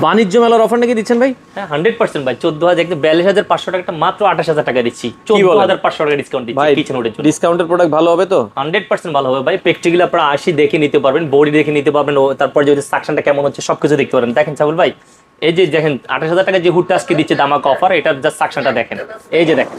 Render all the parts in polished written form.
বাণিজ্য মেলার অফার নাকি দিচ্ছেন ভাই? হ্যাঁ 100% ভাই। 14,000 একদম 42,500 টাকা মাত্র 28,000 টাকা দিচ্ছি। 14,500 টাকা ডিসকাউন্ট দিচ্ছি কিচেন উডের জন্য। ডিসকাউন্টের প্রোডাক্ট ভালো হবে তো? 100% ভালো হবে ভাই। প্র্যাকটিক্যালি আপনারা আসি দেখে নিতে পারবেন, বডি দেখে নিতে পারবেন, তারপর যে সাকশনটা কেমন হচ্ছে সবকিছু দেখতে পারবেন। দেখেন সাবুল ভাই, এই যে দেখেন 28,000 টাকা যে হুডটা আজকে দিচ্ছে দামাকা অফার, এটার জাস্ট সাকশনটা দেখেন, এই যে দেখেন।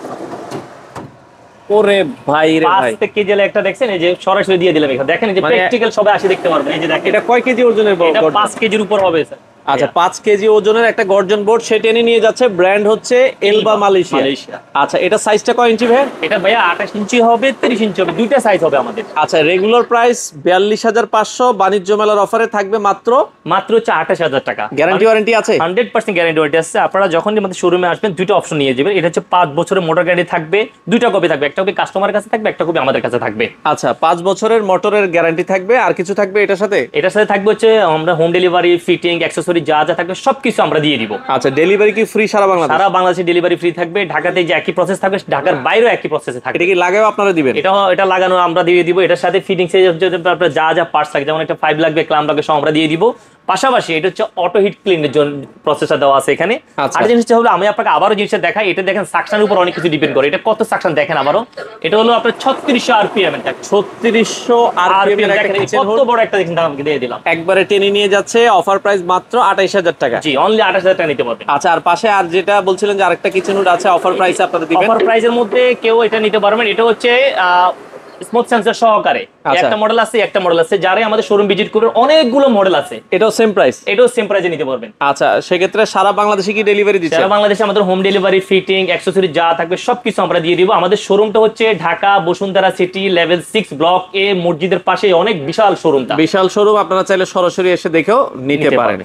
ওরে ভাই রে ভাই, 5 কেজি একটা দেখছেন, এই যে সরাসরি দিয়ে দিলাম এখানে। দেখেন এই যে প্র্যাকটিক্যাল সবাই আসি দেখতে পারবেন। এই যে দেখেন এটা কয় কেজি ওজনের? এটা 5 কেজির উপর হবে স্যার। আচ্ছা 5 কেজি ওজনের একটা গর্জন বোর্ড সে টেনে নিয়ে যাচ্ছে, ব্র্যান্ড হচ্ছে এলবা মালয়েশিয়া। আচ্ছা এটা সাইজটা কয় ইঞ্চি ভাই? এটা ভাইয়া 28 ইঞ্চি হবে, 30 ইঞ্চি হবে, দুইটা সাইজ হবে আমাদের। আচ্ছা রেগুলার প্রাইস 42,500, বাণিজ্য মেলার অফারে থাকবে মাত্র হচ্ছে 28,000 টাকা। গ্যারান্টি ওয়ারেন্টি আছে? 100% গ্যারান্টি ওয়ারেন্টি আছে। আপনারা যখন আমাদের শোরুমে আসবেন দুইটা অপশন নিয়ে যাবেন। এটা হচ্ছে 5 বছরের মোটর গ্যারান্টি থাকবে, দুইটা কপি থাকবে, একটা কপি কাস্টমারের কাছে থাকবে, একটা কপি আমাদের কাছে থাকবে। আচ্ছা 5 বছরের মোটরের গ্যারান্টি থাকবে, আর কিছু থাকবে এটার সাথে? এটার সাথে থাকবে হচ্ছে আমরা হোম ডেলিভারি, ফিটিং, অ্যাকসেসরি যা যা থাকবে সবকিছু আমরা দিয়ে দিব। আচ্ছা ডেলিভারি কি ফ্রি সারা বাংলাদেশ? সারা বাংলাদেশে ডেলিভারি ফ্রি থাকবে। ঢাকাতে যে একই প্রসেস থাকবে, ঢাকার বাইরেও একই প্রসেসে থাকবে। এটা কি লাগাও আপনারা দিবেন? এটা লাগানো আমরা দিয়ে দিব। এটার সাথে ফিটিংস এর আপনার যা যা পার্টস লাগে, যেমন একটা 5 লাগবে, ক্লাম লাগবে, সব আমরা দিয়ে দিব। পাশাপাশি এটা হচ্ছে অটো হিট ক্লিনের জন্য প্রসেসর দেওয়া আছে এখানে। আর জিনিসটা হলো, আমি আপনাকে আবারও জিনিসটা দেখাই। এটা দেখেন সাকশনের উপর অনেক কিছু ডিপেন্ড করে। এটা কত সাকশন দেখেন আবারও। এটা হলো আপনার 3600 আরপিএম এর, 3600 আরপিএম এর একটা কিচেন হুড। কত বড় একটা দেখেন, দাম দিয়ে দিলাম। একবারে টেনে নিয়ে যাচ্ছে, অফার প্রাইস মাত্র 28,000 টাকা। জি অনলি 28,000 টাকা নিতে পারবেন। আচ্ছা আর পাশে আর যেটা বলছিলেন যে আরেকটা কিচেন হুড আছে, অফার প্রাইসে আপনারা দিবেন? অফার প্রাইসের মধ্যে কেউ এটা নিতে পারবেন। এটা হচ্ছে স্মুথ সেন্সর সহকারে একটা মডেল আছে, একটা মডেল আছে। যারা আমাদের শোরুম ভিজিট করবে অনেকগুলো মডেল আছে। এটাও সেম প্রাইস? এটাও সেম প্রাইসে নিতে পারবেন। আচ্ছা সেক্ষেত্রে সারা বাংলাদেশে কি ডেলিভারি দিচ্ছেন? সারা বাংলাদেশে আমাদের হোম ডেলিভারি, ফিটিং, অ্যাকসেসরি যা থাকবে সবকিছু আমরা দিয়ে দিব। আমাদের শোরুমটা হচ্ছে Dhaka Bashundhara city level 6 block এ, মসজিদের পাশে অনেক বিশাল শোরুমটা। বিশাল শোরুম, আপনারা চাইলে সরাসরি এসে দেখেও নিতে পারেন।